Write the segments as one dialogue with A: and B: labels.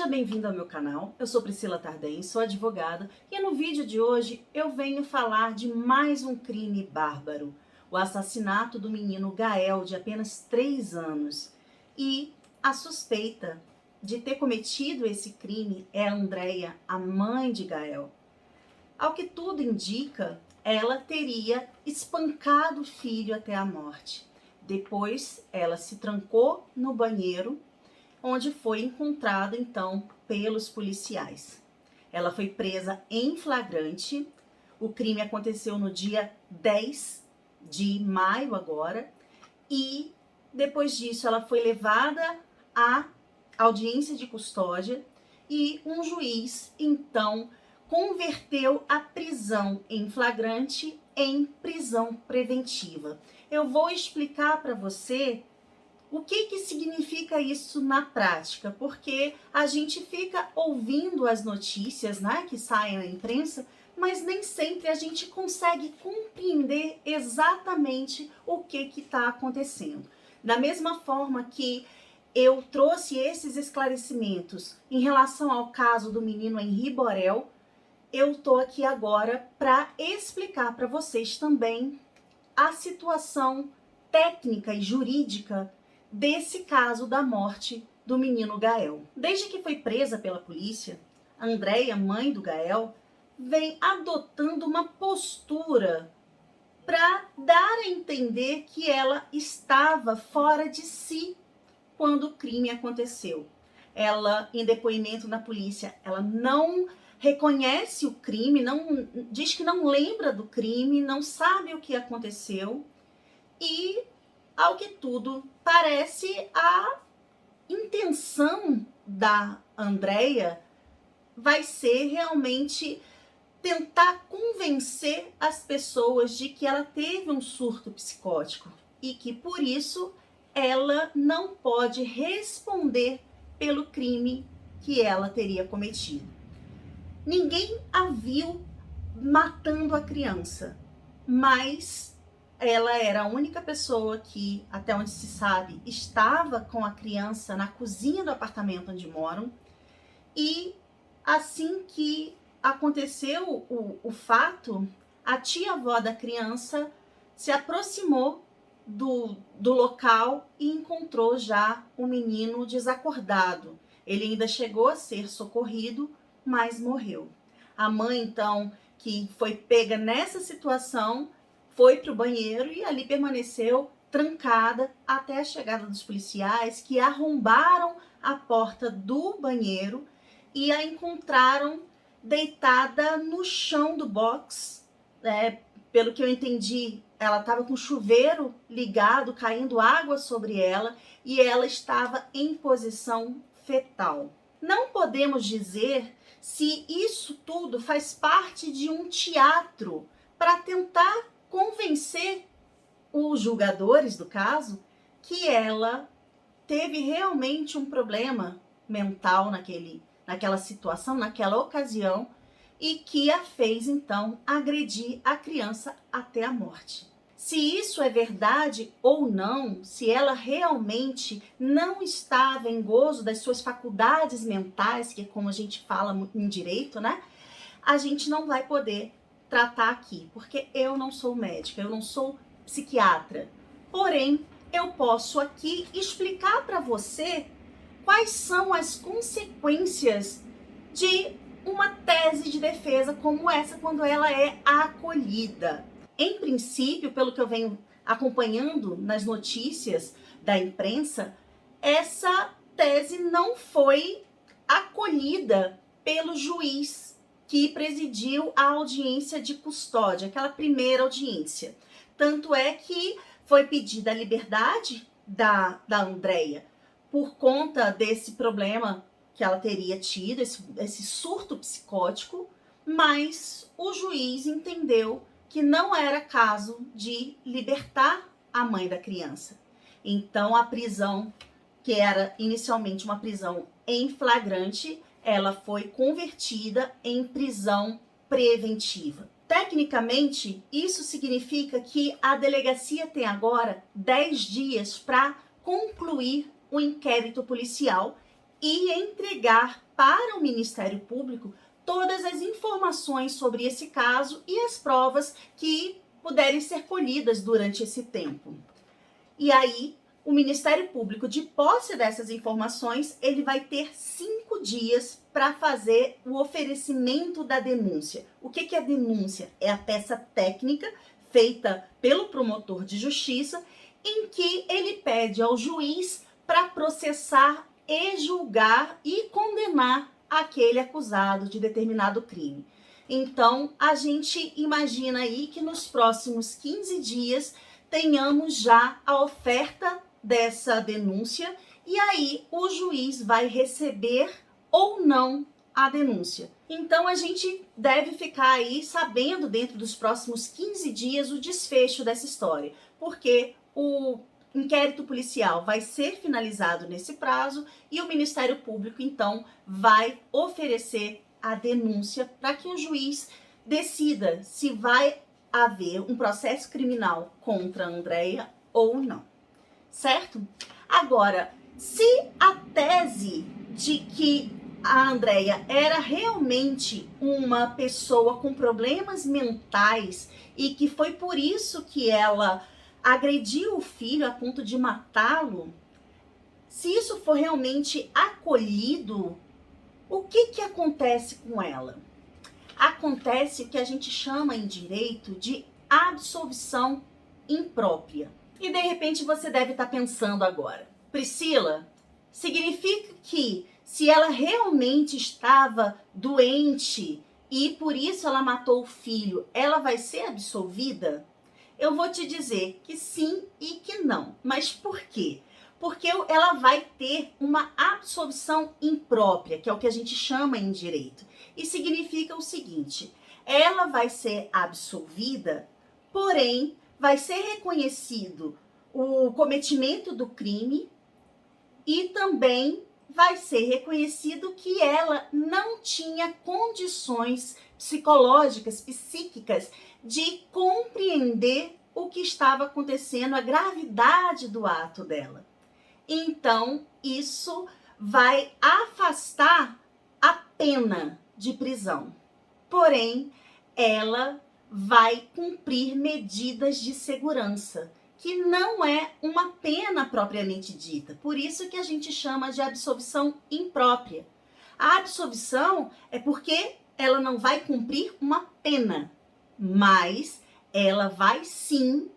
A: Seja bem-vindo ao meu canal, eu sou Priscila Tardem, sou advogada e no vídeo de hoje eu venho falar de mais um crime bárbaro, o assassinato do menino Gael, de apenas 3 anos. E a suspeita de ter cometido esse crime é a Andréia, a mãe de Gael. Ao que tudo indica, ela teria espancado o filho até a morte. Depois, ela se trancou no banheiro, onde foi encontrada, então, pelos policiais. Ela foi presa em flagrante. O crime aconteceu no dia 10 de maio agora. E, depois disso, ela foi levada à audiência de custódia e um juiz, então, converteu a prisão em flagrante em prisão preventiva. Eu vou explicar para você o que significa isso na prática, porque a gente fica ouvindo as notícias, né, que saem na imprensa, mas nem sempre a gente consegue compreender exatamente o que está acontecendo. Da mesma forma que eu trouxe esses esclarecimentos em relação ao caso do menino Henri Borel, eu estou aqui agora para explicar para vocês também a situação técnica e jurídica desse caso da morte do menino Gael. Desde que foi presa pela polícia, Andréia, mãe do Gael, vem adotando uma postura para dar a entender que ela estava fora de si quando o crime aconteceu. Ela, em depoimento na polícia, ela não reconhece o crime, não diz que não lembra do crime, não sabe o que aconteceu e, ao que tudo parece, a intenção da Andréia vai ser realmente tentar convencer as pessoas de que ela teve um surto psicótico e que, por isso, ela não pode responder pelo crime que ela teria cometido. Ninguém a viu matando a criança, mas ela era a única pessoa que, até onde se sabe, estava com a criança na cozinha do apartamento onde moram. E assim que aconteceu o fato, a tia-avó da criança se aproximou do local e encontrou já o menino desacordado. Ele ainda chegou a ser socorrido, mas morreu. A mãe, então, que foi pega nessa situação, foi para o banheiro e ali permaneceu trancada até a chegada dos policiais, que arrombaram a porta do banheiro e a encontraram deitada no chão do box. Pelo que eu entendi, ela estava com o chuveiro ligado, caindo água sobre ela, e ela estava em posição fetal. Não podemos dizer se isso tudo faz parte de um teatro para tentar convencer os julgadores do caso que ela teve realmente um problema mental naquela situação, naquela ocasião, e que a fez, então, agredir a criança até a morte. Se isso é verdade ou não, se ela realmente não estava em gozo das suas faculdades mentais, que é como a gente fala em direito, né? A gente não vai poder tratar aqui, porque eu não sou médica, eu não sou psiquiatra. Porém, eu posso aqui explicar para você quais são as consequências de uma tese de defesa como essa quando ela é acolhida. Em princípio, pelo que eu venho acompanhando nas notícias da imprensa, essa tese não foi acolhida pelo juiz que presidiu a audiência de custódia, aquela primeira audiência. Tanto é que foi pedida a liberdade da Andréia por conta desse problema que ela teria tido, esse surto psicótico, mas o juiz entendeu que não era caso de libertar a mãe da criança. Então, a prisão, que era inicialmente uma prisão em flagrante, ela foi convertida em prisão preventiva. Tecnicamente, isso significa que a delegacia tem agora 10 dias para concluir o inquérito policial e entregar para o Ministério Público todas as informações sobre esse caso e as provas que puderem ser colhidas durante esse tempo. E aí, o Ministério Público, de posse dessas informações, ele vai ter 5 dias para fazer o oferecimento da denúncia. O que é denúncia? É a peça técnica feita pelo promotor de justiça, em que ele pede ao juiz para processar e julgar e condenar aquele acusado de determinado crime. Então, a gente imagina aí que nos próximos 15 dias tenhamos já a oferta dessa denúncia e aí o juiz vai receber ou não a denúncia. Então, a gente deve ficar aí sabendo dentro dos próximos 15 dias o desfecho dessa história, porque o inquérito policial vai ser finalizado nesse prazo e o Ministério Público, então, vai oferecer a denúncia para que o juiz decida se vai haver um processo criminal contra a Andréia ou não, certo? Agora, se a tese de que a Andréia era realmente uma pessoa com problemas mentais e que foi por isso que ela agrediu o filho a ponto de matá-lo, se isso for realmente acolhido, o que acontece com ela? Acontece o que a gente chama em direito de absolvição imprópria. E de repente você deve estar pensando agora, Priscila, significa que se ela realmente estava doente e por isso ela matou o filho, ela vai ser absolvida? Eu vou te dizer que sim e que não. Mas por quê? Porque ela vai ter uma absolvição imprópria, que é o que a gente chama em direito. E significa o seguinte: ela vai ser absolvida, porém vai ser reconhecido o cometimento do crime e também vai ser reconhecido que ela não tinha condições psicológicas, psíquicas, de compreender o que estava acontecendo, a gravidade do ato dela. Então, isso vai afastar a pena de prisão. Porém, ela vai cumprir medidas de segurança, que não é uma pena propriamente dita. Por isso que a gente chama de absolvição imprópria. A absolvição é porque ela não vai cumprir uma pena, mas ela vai sim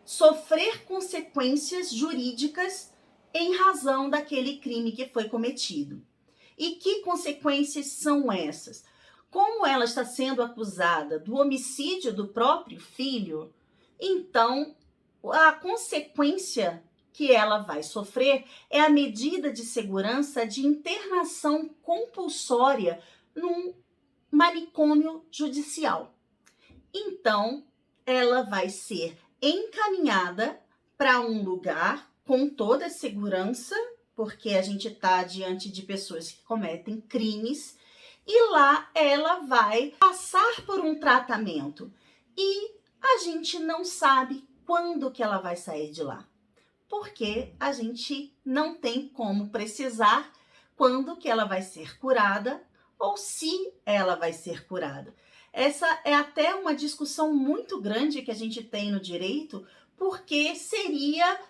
A: sofrer consequências jurídicas em razão daquele crime que foi cometido. E que consequências são essas? Como ela está sendo acusada do homicídio do próprio filho, então a consequência que ela vai sofrer é a medida de segurança de internação compulsória num manicômio judicial. Então, ela vai ser encaminhada para um lugar com toda a segurança, porque a gente está diante de pessoas que cometem crimes, e lá ela vai passar por um tratamento. E a gente não sabe quando que ela vai sair de lá, porque a gente não tem como precisar quando que ela vai ser curada ou se ela vai ser curada. Essa é até uma discussão muito grande que a gente tem no direito, porque seria,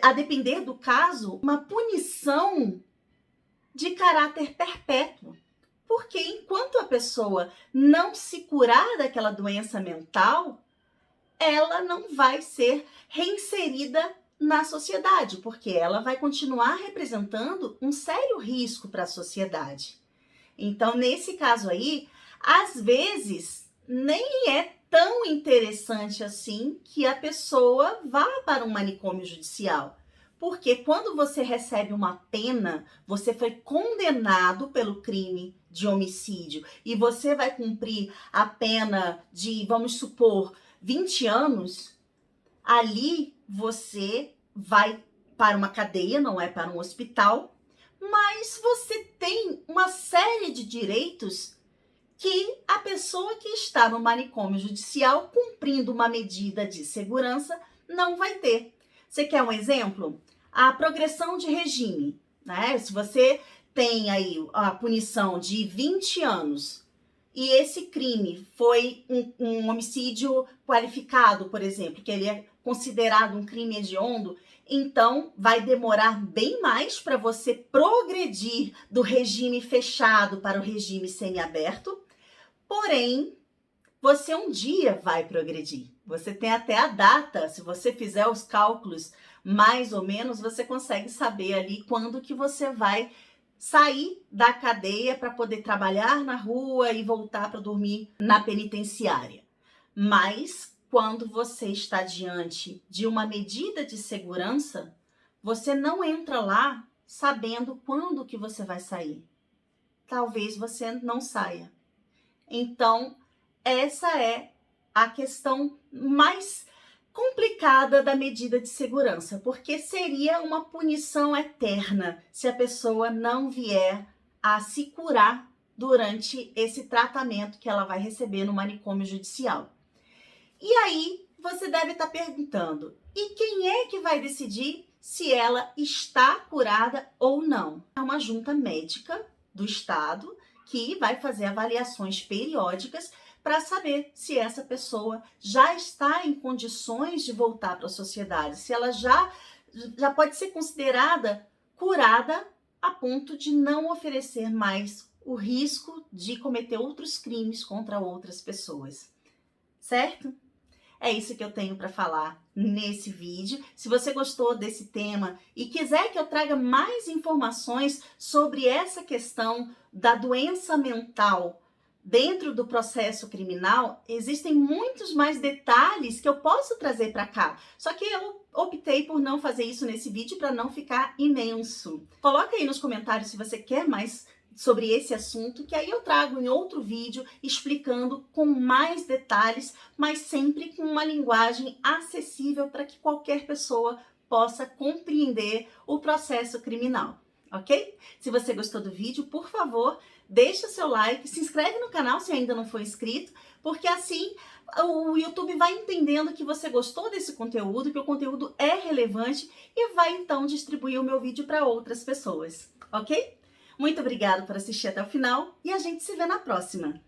A: a depender do caso, uma punição de caráter perpétuo. Porque enquanto a pessoa não se curar daquela doença mental, ela não vai ser reinserida na sociedade, porque ela vai continuar representando um sério risco para a sociedade. Então, nesse caso aí, às vezes, nem é tão interessante assim que a pessoa vá para um manicômio judicial. Porque quando você recebe uma pena, você foi condenado pelo crime de homicídio e você vai cumprir a pena de, vamos supor, 20 anos, ali você vai para uma cadeia, não é para um hospital, mas você tem uma série de direitos que a pessoa que está no manicômio judicial cumprindo uma medida de segurança não vai ter. Você quer um exemplo? A progressão de regime, né? Se você tem aí a punição de 20 anos e esse crime foi um homicídio qualificado, por exemplo, que ele é considerado um crime hediondo, então vai demorar bem mais para você progredir do regime fechado para o regime semiaberto, porém, você um dia vai progredir. Você tem até a data, se você fizer os cálculos mais ou menos, você consegue saber ali quando que você vai sair da cadeia para poder trabalhar na rua e voltar para dormir na penitenciária. Mas quando você está diante de uma medida de segurança, você não entra lá sabendo quando que você vai sair. Talvez você não saia. Então, essa é a questão mais complicada da medida de segurança, porque seria uma punição eterna se a pessoa não vier a se curar durante esse tratamento que ela vai receber no manicômio judicial. E aí, você deve estar perguntando, e quem é que vai decidir se ela está curada ou não? É uma junta médica do Estado que vai fazer avaliações periódicas para saber se essa pessoa já está em condições de voltar para a sociedade, se ela já pode ser considerada curada a ponto de não oferecer mais o risco de cometer outros crimes contra outras pessoas. Certo? É isso que eu tenho para falar nesse vídeo. Se você gostou desse tema e quiser que eu traga mais informações sobre essa questão da doença mental dentro do processo criminal, existem muitos mais detalhes que eu posso trazer para cá. Só que eu optei por não fazer isso nesse vídeo para não ficar imenso. Coloca aí nos comentários se você quer mais sobre esse assunto, que aí eu trago em outro vídeo explicando com mais detalhes, mas sempre com uma linguagem acessível para que qualquer pessoa possa compreender o processo criminal, ok? Se você gostou do vídeo, por favor, deixa seu like, se inscreve no canal se ainda não for inscrito, porque assim o YouTube vai entendendo que você gostou desse conteúdo, que o conteúdo é relevante e vai então distribuir o meu vídeo para outras pessoas, ok? Muito obrigada por assistir até o final e a gente se vê na próxima.